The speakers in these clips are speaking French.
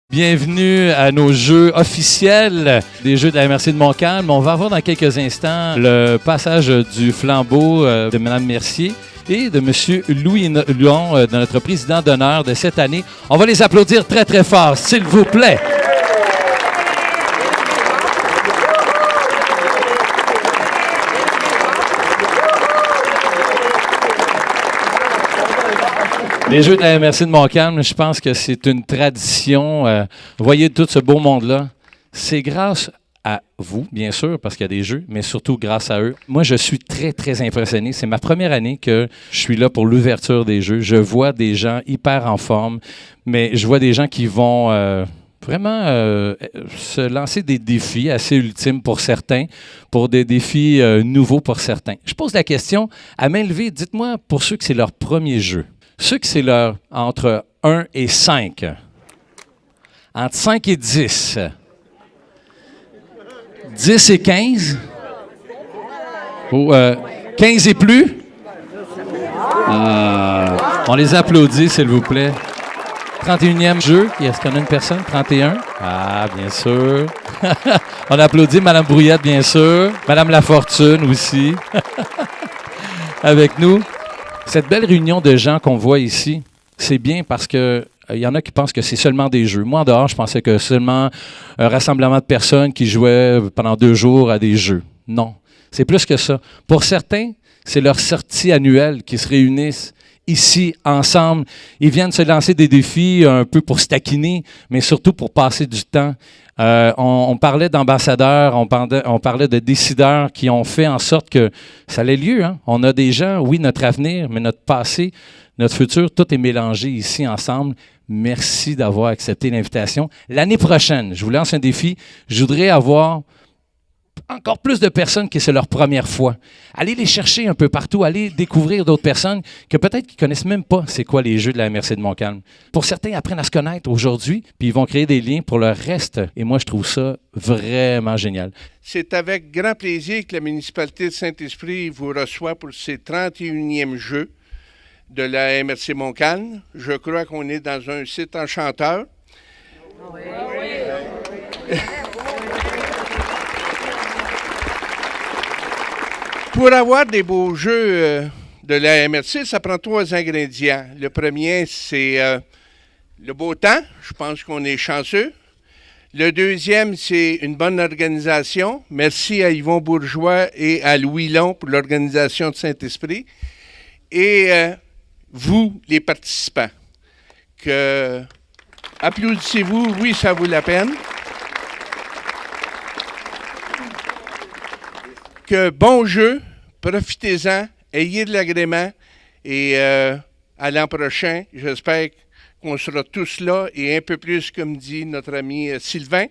Bienvenue à nos jeux officiels des Jeux de la MRC de Montcalm. On va avoir dans quelques instants le passage du flambeau de Mme Mercier et de M. Louis Long, de notre président d'honneur de cette année. On va les applaudir très, très fort, s'il vous plaît. Les Jeux de la MRC de Montcalm, je pense que c'est une tradition. Vous voyez tout ce beau monde-là. C'est grâce à vous, bien sûr, parce qu'il y a des jeux, mais surtout grâce à eux. Moi, je suis très, très impressionné. C'est ma première année que je suis là pour l'ouverture des Jeux. Je vois des gens hyper en forme, mais je vois des gens qui vont vraiment se lancer des défis assez ultimes pour certains, pour des défis nouveaux pour certains. Je pose la question, à main levée, dites-moi, pour ceux que c'est leur premier jeu, ceux que c'est leur entre 1 et 5, entre 5 et 10, 10 et 15, ou 15 et plus, on les applaudit, s'il vous plaît. 31e jeu, est-ce qu'il y en a une personne? 31? Ah, bien sûr. On applaudit Mme Brouillette, bien sûr. Mme Lafortune aussi, avec nous. Cette belle réunion de gens qu'on voit ici, c'est bien parce que il y en a qui pensent que c'est seulement des jeux. Moi, en dehors, je pensais que seulement un rassemblement de personnes qui jouaient pendant 2 jours à des jeux. Non, c'est plus que ça. Pour certains, c'est leur sortie annuelle qui se réunissent ici, ensemble. Ils viennent se lancer des défis un peu pour se taquiner, mais surtout pour passer du temps. On parlait d'ambassadeurs, on parlait de décideurs qui ont fait en sorte que ça ait lieu. Hein? On a des gens, oui, notre avenir, mais notre passé, notre futur, tout est mélangé ici ensemble. Merci d'avoir accepté l'invitation. L'année prochaine, je vous lance un défi. Je voudrais avoir encore plus de personnes qui c'est leur première fois. Allez les chercher un peu partout, allez découvrir d'autres personnes que peut-être qu'ils ne connaissent même pas c'est quoi les Jeux de la MRC de Montcalm. Pour certains, ils apprennent à se connaître aujourd'hui, puis ils vont créer des liens pour le reste. Et moi, je trouve ça vraiment génial. C'est avec grand plaisir que la municipalité de Saint-Esprit vous reçoit pour ses 31e Jeux de la MRC Montcalm. Je crois qu'on est dans un site enchanteur. Oui. Pour avoir des beaux jeux de la MRC, ça prend 3 ingrédients. Le premier, c'est le beau temps. Je pense qu'on est chanceux. Le deuxième, c'est une bonne organisation. Merci à Yvon Bourgeois et à Louis Long pour l'organisation de Saint-Esprit. Et vous, les participants, applaudissez-vous. Oui, ça vaut la peine. Que bon jeu, profitez-en, ayez de l'agrément et à l'an prochain, j'espère qu'on sera tous là et un peu plus, comme dit notre ami Sylvain.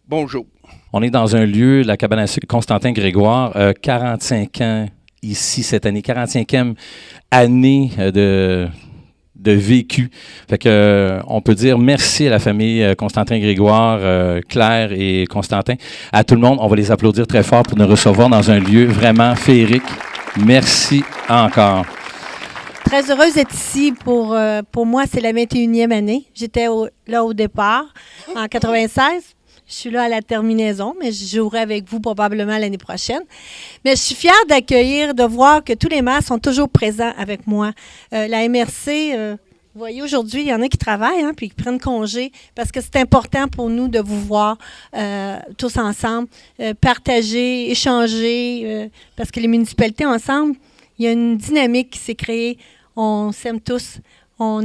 Bonjour. On est dans un lieu, la cabane à sucre Constantin Grégoire, 45 ans ici cette année, 45e année de vécu. Fait que on peut dire merci à la famille Constantin Grégoire, Claire et Constantin. À tout le monde, on va les applaudir très fort pour nous recevoir dans un lieu vraiment féerique. Merci encore. Très heureuse d'être ici. Pour moi, c'est la 21e année. J'étais là au départ, en 96. Je suis là à la terminaison, mais je jouerai avec vous probablement l'année prochaine. Mais je suis fière d'accueillir, de voir que tous les maires sont toujours présents avec moi. La MRC, vous voyez, aujourd'hui, il y en a qui travaillent, hein, puis qui prennent congé, parce que c'est important pour nous de vous voir tous ensemble, partager, échanger, parce que les municipalités ensemble, il y a une dynamique qui s'est créée. On s'aime tous. On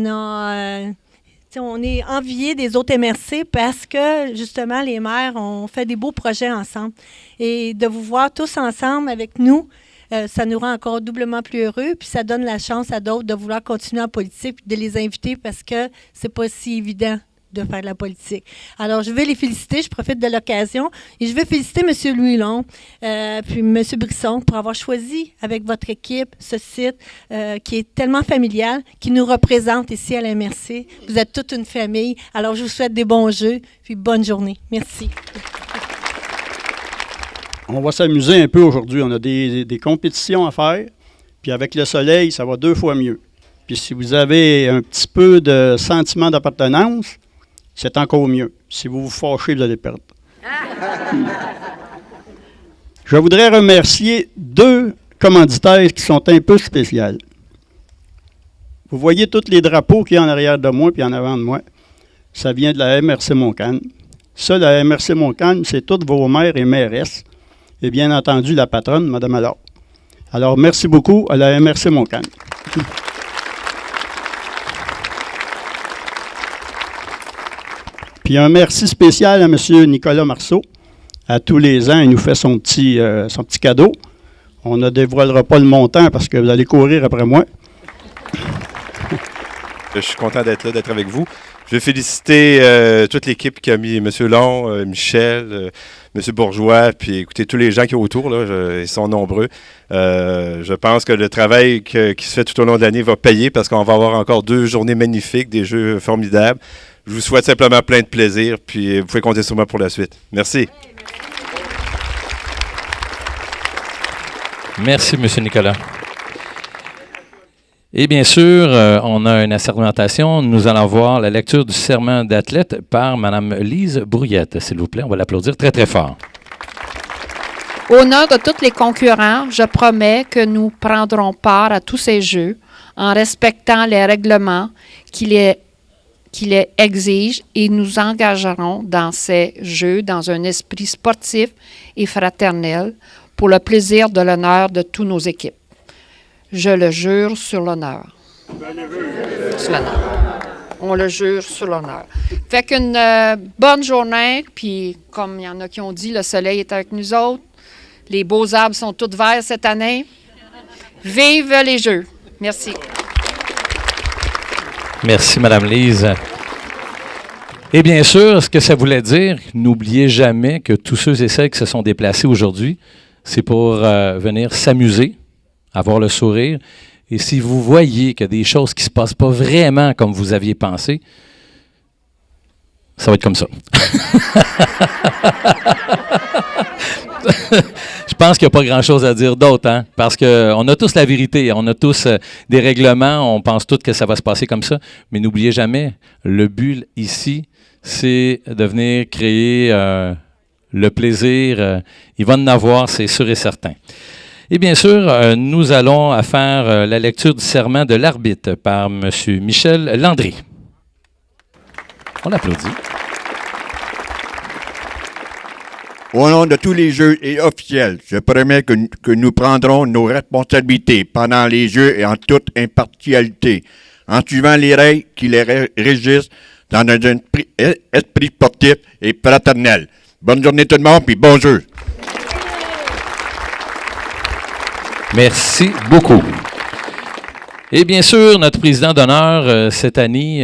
est enviés des autres MRC parce que, justement, les maires ont fait des beaux projets ensemble. Et de vous voir tous ensemble avec nous, ça nous rend encore doublement plus heureux. Puis ça donne la chance à d'autres de vouloir continuer en politique puis de les inviter parce que c'est pas si évident de faire de la politique. Alors, je vais les féliciter. Je profite de l'occasion. Et je vais féliciter M. Louis Long puis M. Brisson pour avoir choisi avec votre équipe ce site qui est tellement familial, qui nous représente ici à la MRC. Vous êtes toute une famille. Alors, je vous souhaite des bons jeux puis bonne journée. Merci. On va s'amuser un peu aujourd'hui. On a des compétitions à faire. Puis avec le soleil, ça va 2 fois mieux. Puis si vous avez un petit peu de sentiment d'appartenance, c'est encore mieux. Si vous vous fâchez, vous allez perdre. Je voudrais remercier 2 commanditaires qui sont un peu spéciales. Vous voyez tous les drapeaux qu'il y a en arrière de moi puis en avant de moi. Ça vient de la MRC Montcalm. Ça, la MRC Montcalm, c'est toutes vos maires et mairesses. Et bien entendu, la patronne, Mme Allard. Alors, merci beaucoup à la MRC Montcalm. Puis un merci spécial à M. Nicolas Marceau. À tous les ans, il nous fait son petit cadeau. On ne dévoilera pas le montant parce que vous allez courir après moi. Je suis content d'être là, d'être avec vous. Je veux féliciter toute l'équipe qui a mis M. Long, Michel, M. Bourgeois, puis écoutez, tous les gens qui sont autour, là, ils sont nombreux. Je pense que le travail qui se fait tout au long de l'année va payer parce qu'on va avoir encore 2 journées magnifiques, des jeux formidables. Je vous souhaite simplement plein de plaisir, puis vous pouvez compter sur moi pour la suite. Merci. Merci, M. Nicolas. Et bien sûr, on a une assermentation. Nous allons voir la lecture du serment d'athlète par Mme Lise Brouillette. S'il vous plaît, on va l'applaudir très, très fort. Au nom de tous les concurrents, je promets que nous prendrons part à tous ces jeux en respectant les règlements qui les exigent et nous engagerons dans ces jeux dans un esprit sportif et fraternel pour le plaisir de l'honneur de toutes nos équipes. Je le jure sur l'honneur. Sur l'honneur. On le jure sur l'honneur. Fait qu'une bonne journée, puis comme il y en a qui ont dit, le soleil est avec nous autres. Les beaux arbres sont tous verts cette année. Vive les Jeux. Merci. Merci, Mme Lise. Et bien sûr, ce que ça voulait dire, n'oubliez jamais que tous ceux et celles qui se sont déplacés aujourd'hui, c'est pour venir s'amuser, avoir le sourire. Et si vous voyez qu'il y a des choses qui ne se passent pas vraiment comme vous aviez pensé, ça va être comme ça. Je pense qu'il n'y a pas grand-chose à dire d'autre, hein? Parce qu'on a tous la vérité, on a tous des règlements, on pense tous que ça va se passer comme ça, mais n'oubliez jamais, le but ici, c'est de venir créer le plaisir. Il va en avoir, c'est sûr et certain. Et bien sûr, nous allons faire la lecture du serment de l'arbitre par M. Michel Landry. On l'applaudit. Au nom de tous les jeux et officiels, je promets que nous prendrons nos responsabilités pendant les jeux et en toute impartialité, en suivant les règles qui les régissent dans un esprit sportif et fraternel. Bonne journée tout le monde, puis bon jeu. Merci beaucoup. Et bien sûr, notre président d'honneur cette année,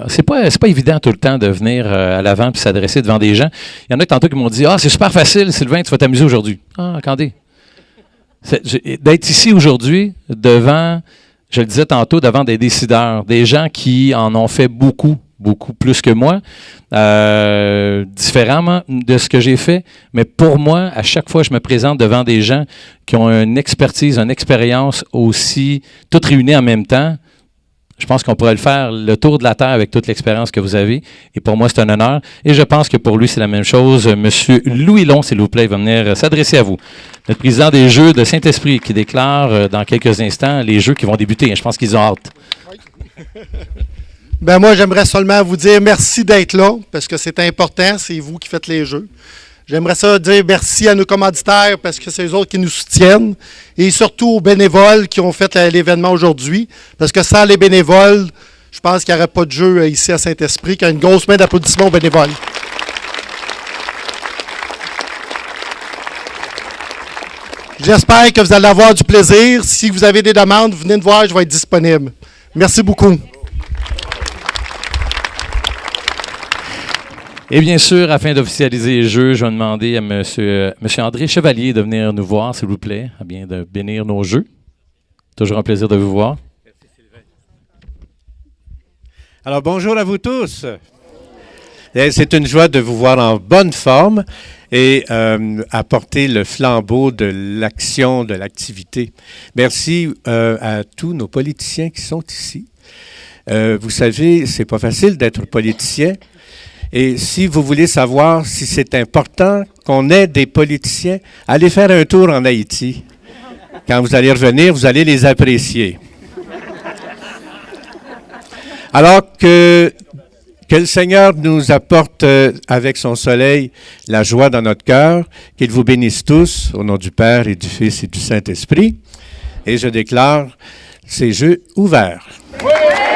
c'est pas évident tout le temps de venir à l'avant puis s'adresser devant des gens. Il y en a tantôt qui m'ont dit « Ah, c'est super facile, Sylvain, tu vas t'amuser aujourd'hui. » Ah, attendez. D'être ici aujourd'hui, devant, je le disais tantôt, devant des décideurs, des gens qui en ont fait beaucoup plus que moi, différemment de ce que j'ai fait. Mais pour moi, à chaque fois, je me présente devant des gens qui ont une expertise, une expérience aussi, toutes réunies en même temps. Je pense qu'on pourrait le faire le tour de la Terre avec toute l'expérience que vous avez. Et pour moi, c'est un honneur. Et je pense que pour lui, c'est la même chose. Monsieur Louis Long, s'il vous plaît, il va venir s'adresser à vous. Notre président des Jeux de Saint-Esprit qui déclare dans quelques instants les Jeux qui vont débuter. Je pense qu'ils ont hâte. Oui. Ben moi, j'aimerais seulement vous dire merci d'être là, parce que c'est important, c'est vous qui faites les jeux. J'aimerais ça dire merci à nos commanditaires, parce que c'est eux autres qui nous soutiennent, et surtout aux bénévoles qui ont fait l'événement aujourd'hui, parce que sans les bénévoles, je pense qu'il n'y aurait pas de jeu ici à Saint-Esprit, qu'il y a une grosse main d'applaudissements aux bénévoles. J'espère que vous allez avoir du plaisir. Si vous avez des demandes, venez me voir, je vais être disponible. Merci beaucoup. Et bien sûr, afin d'officialiser les jeux, je vais demander à M. André Chevalier de venir nous voir, s'il vous plaît, bien de bénir nos jeux. Toujours un plaisir de vous voir. Merci, Sylvain. Alors, bonjour à vous tous. C'est une joie de vous voir en bonne forme et apporter le flambeau de l'action, de l'activité. Merci à tous nos politiciens qui sont ici. Vous savez, c'est pas facile d'être politicien. Et si vous voulez savoir si c'est important qu'on ait des politiciens, allez faire un tour en Haïti. Quand vous allez revenir, vous allez les apprécier. Alors que le Seigneur nous apporte avec son soleil la joie dans notre cœur, qu'il vous bénisse tous, au nom du Père et du Fils et du Saint-Esprit. Et je déclare ces jeux ouverts. Oui!